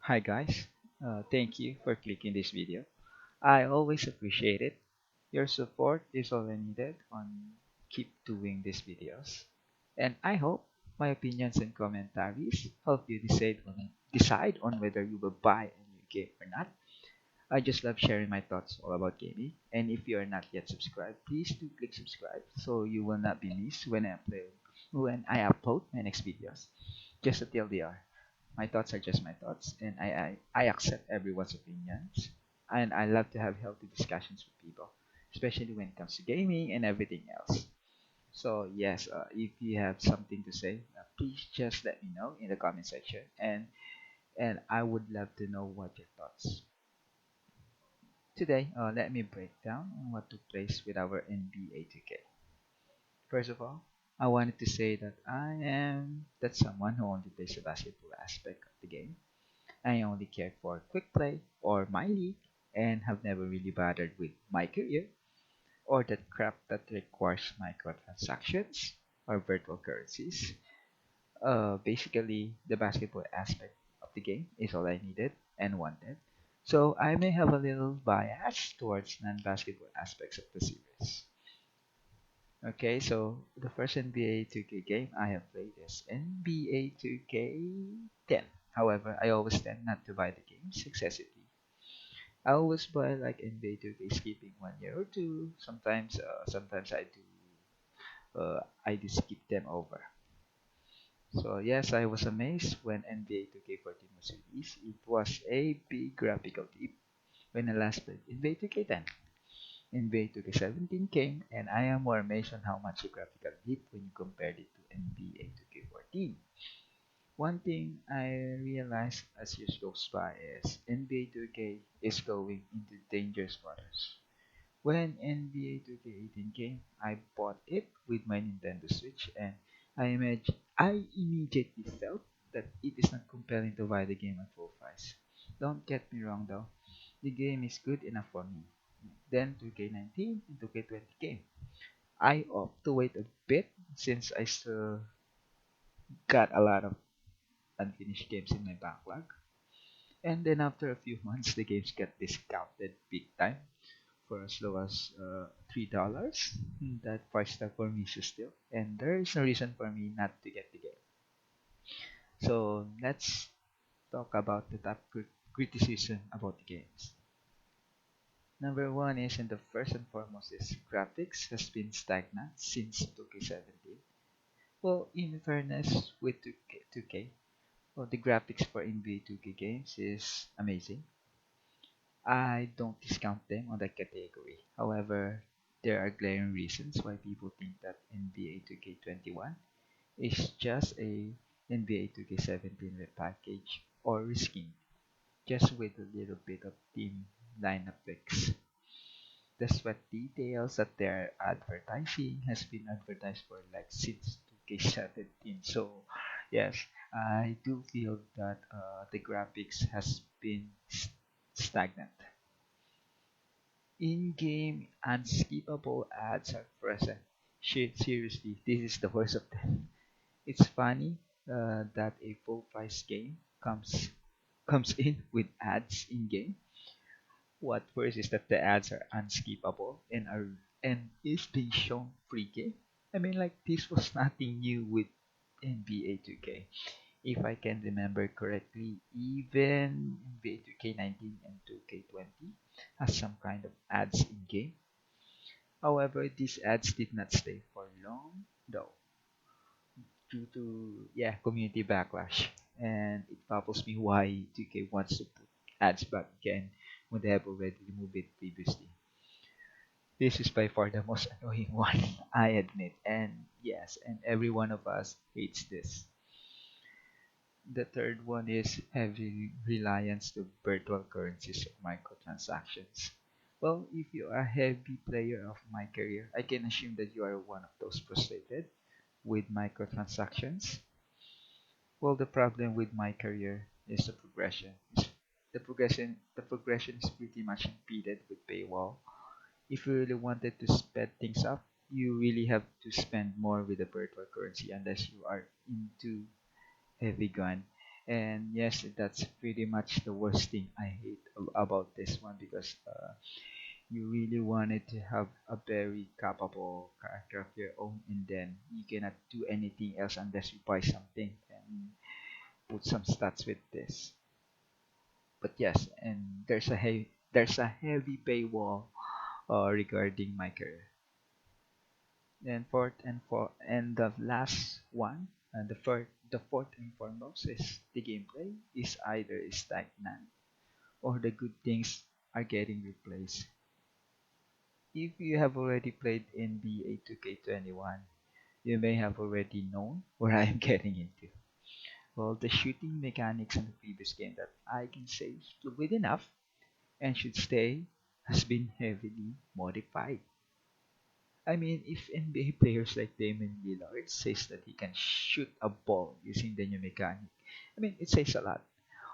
Hi guys, thank you for clicking this video. I always appreciate it. Your support is all I needed on keep doing these videos. And I hope my opinions and commentaries help you decide on whether you will buy a new game or not. I just love sharing my thoughts all about gaming. And if you are not yet subscribed, please do click subscribe so you will not be missed when I upload my next videos. Just a TLDR. My thoughts are just my thoughts, and I accept everyone's opinions. And I love to have healthy discussions with people, especially when it comes to gaming and everything else. So, yes, if you have something to say, please just let me know in the comment section, and I would love to know what your thoughts. Today, let me break down on what took place with our NBA 2K. First of all, I wanted to say that I am that someone who only plays the basketball aspect of the game. I only care for quick play or my league and have never really bothered with my career or that crap that requires microtransactions or virtual currencies. Basically, the basketball aspect of the game is all I needed and wanted. So I may have a little bias towards non-basketball aspects of the series. Okay, so the first NBA 2K game I have played is NBA 2K 10. However, I always tend not to buy the games excessively. I always buy like NBA 2K skipping 1 year or two. Sometimes I do skip them over. So yes, I was amazed when NBA 2K14 was released. It was a big graphical leap when I last played NBA 2K10. NBA 2K17 came, and I am more amazed on how much a graphical leap when you compared it to NBA 2K14. One thing I realized as years goes by is NBA 2K is going into dangerous waters. When NBA 2K18 came, I bought it with my Nintendo Switch and I immediately felt that it is not compelling to buy the game at full price. Don't get me wrong though, the game is good enough for me. Then 2K19 and 2K20 came. I opt to wait a bit since I still got a lot of unfinished games in my backlog. And then after a few months, the games got discounted big time for as low as $3. That price tag for me is still, and there is no reason for me not to get the game. So let's talk about the top criticism about the games. Number one is, and the first and foremost, is graphics has been stagnant since 2K17. Well, in fairness with 2K, well, the graphics for NBA 2K games is amazing. I don't discount them on that category. However, there are glaring reasons why people think that NBA 2K21 is just a NBA 2K17 repackage or reskin, just with a little bit of team lineup fix. The sweat details that they're advertising has been advertised for like since 2K17. So, yes, I do feel that the graphics has been stagnant. In-game unskippable ads are present. Shit, seriously, this is the worst of them. It's funny that a full-price game comes in with ads in-game. What worse is that the ads are unskippable and is being shown pre-game. I mean, like this was nothing new with NBA 2K. If I can remember correctly, even NBA 2K19 and 2K20 has some kind of ads in game. However, these ads did not stay for long, though, due to community backlash. And it baffles me why 2K wants to put ads back again when they have already removed it previously. This is by far the most annoying one, I admit. And yes, and every one of us hates this. The third one is heavy reliance to virtual currencies of microtransactions. Well, if you are a heavy player of my career, I can assume that you are one of those frustrated with microtransactions. Well, the problem with my career is the progression. The progression is pretty much impeded with paywall. If you really wanted to speed things up, you really have to spend more with the virtual currency unless you are into heavy gun. And yes, that's pretty much the worst thing I hate about this one because you really wanted to have a very capable character of your own, and then you cannot do anything else unless you buy something and put some stats with this. But yes, and there's a heavy paywall regarding my career. And the last one, the fourth and foremost is the gameplay is either stagnant or the good things are getting replaced. If you have already played NBA 2K21, you may have already known where I am getting into. Well, the shooting mechanics in the previous game that I can say is good enough and should stay has been heavily modified. I mean, if NBA players like Damon Lillard says that he can shoot a ball using the new mechanic, I mean, it says a lot.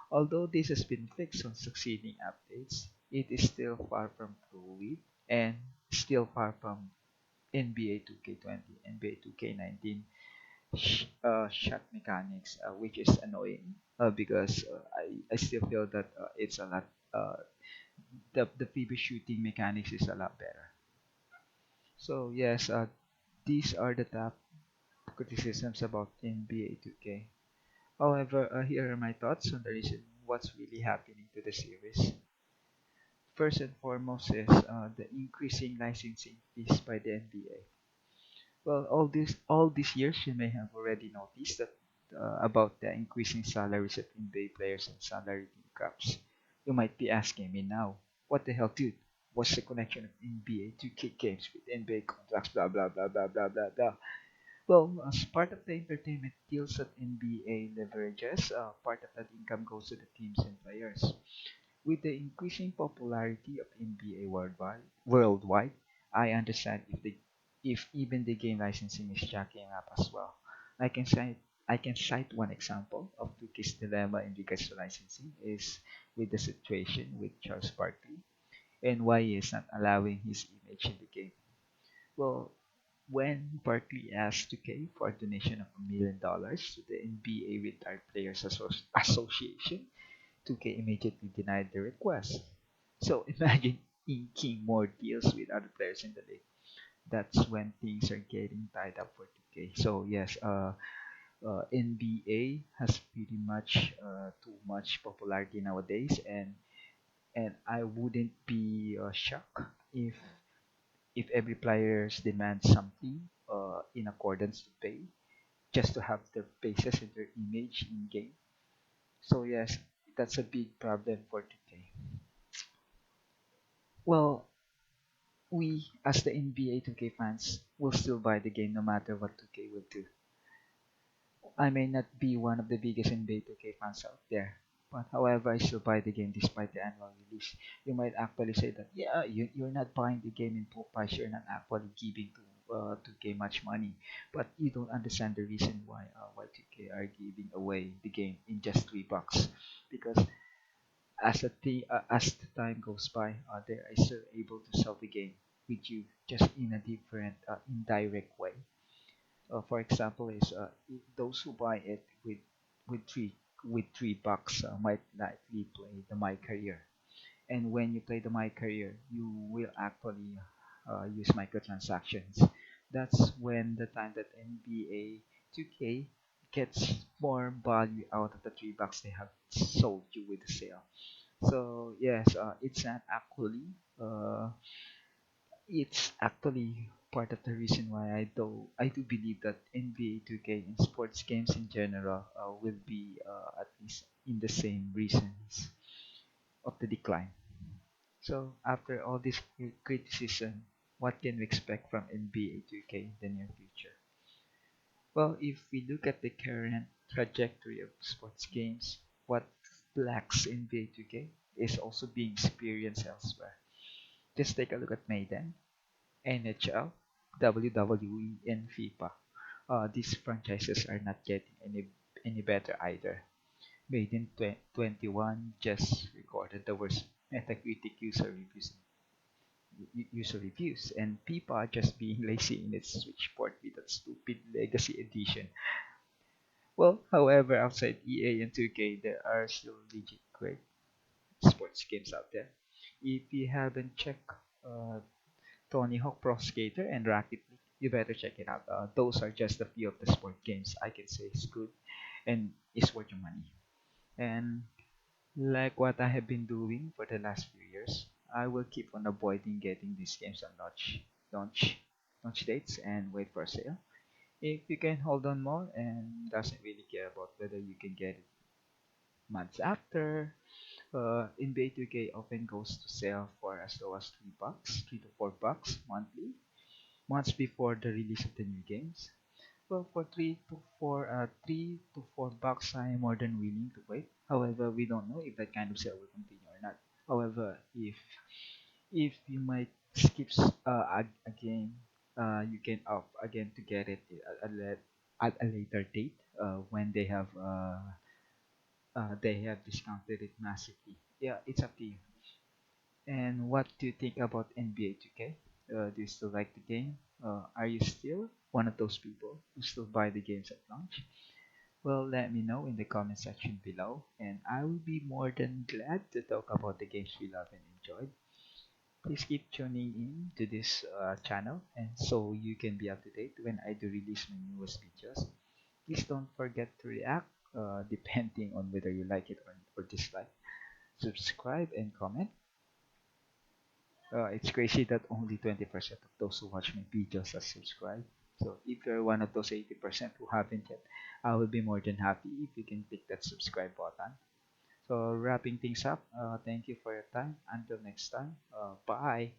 Although this has been fixed on succeeding updates, it is still far from fluid and still far from NBA 2K20, NBA 2K19 shot mechanics, which is annoying because I still feel that it's a lot. The previous shooting mechanics is a lot better. So yes, these are the top criticisms about NBA 2K. However, here are my thoughts on the reason what's really happening to the series. First and foremost is the increasing licensing fees by the NBA. Well, all these years you may have already noticed that about the increasing salaries of NBA players and salary caps. You might be asking me now, what the hell, dude? What's the connection of NBA 2K games with NBA contracts? Blah blah blah blah blah blah blah. Well, as part of the entertainment deals that NBA leverages, part of that income goes to the teams and players. With the increasing popularity of NBA worldwide, I understand if even the game licensing is jacking up as well. I can cite one example of Tukey's dilemma in regards to licensing is with the situation with Charles Barkley and why he is not allowing his image in the game. Well, when Barkley asked 2K for a donation of $1 million to the NBA Retired Players Association, 2K immediately denied the request. So imagine inking more deals with other players in the league. That's when things are getting tied up for 2K. So yes, NBA has pretty much too much popularity nowadays, and I wouldn't be shocked if every players demands something in accordance to pay just to have their faces and their image in game. So yes, that's a big problem for 2K. Well, we as the NBA 2K fans will still buy the game no matter what 2K will do. I may not be one of the biggest NBA 2K fans out there, but however, I still buy the game despite the annual release. You might actually say that, yeah, you're not buying the game in full price, you're not actually giving to 2K much money, but you don't understand the reason why 2K are giving away the game in just $3. Because as the time goes by, they are still able to sell the game with you just in a different, indirect way. For example, is those who buy it with $3 might likely play the My Career, and when you play the My Career, you will actually use microtransactions. That's when the time that NBA 2K gets more value out of the $3 they have sold you with the sale. So yes, uh, it's actually part of the reason why I do believe that NBA 2K and sports games in general will be at least in the same reasons of the decline. So after all this criticism, what can we expect from NBA 2K in the near future? Well, if we look at the current trajectory of sports games, what lacks NBA 2K is also being experienced elsewhere. Just take a look at Maiden, NHL, WWE, and FIFA. These franchises are not getting any better either. Maiden 21 just recorded the worst Metacritic user reviews, and FIFA just being lazy in its Switch port with that stupid Legacy Edition. Well, however, outside EA and 2K, there are still legit great sports games out there. If you haven't checked uh, Tony Hawk Pro Skater and Rocket League, you better check it out. Those are just a few of the sport games I can say is good and is worth your money. And like what I have been doing for the last few years, I will keep on avoiding getting these games on launch, launch dates and wait for a sale. If you can hold on more and doesn't really care about whether you can get it months after, NBA 2K often goes to sale for as low as $3, $3 to $4 monthly, months before the release of the new games. Well, for $3 to $4, I am more than willing to wait. However, we don't know if that kind of sale will continue or not. However, if you might skip a game, you can opt again to get it at a later date when they have discounted it massively. Yeah, it's up to you. And what do you think about NBA 2K? Do you still like the game? Are you still one of those people who still buy the games at launch? Well, let me know in the comment section below, and I will be more than glad to talk about the games we love and enjoy. Please keep tuning in to this channel, and so you can be up to date when I do release my newest videos. Please don't forget to react, depending on whether you like it or dislike. Subscribe and comment. It's crazy that only 20% of those who watch my videos are subscribed. So if you're one of those 80% who haven't yet, I will be more than happy if you can click that subscribe button. So wrapping things up, thank you for your time. Until next time, bye.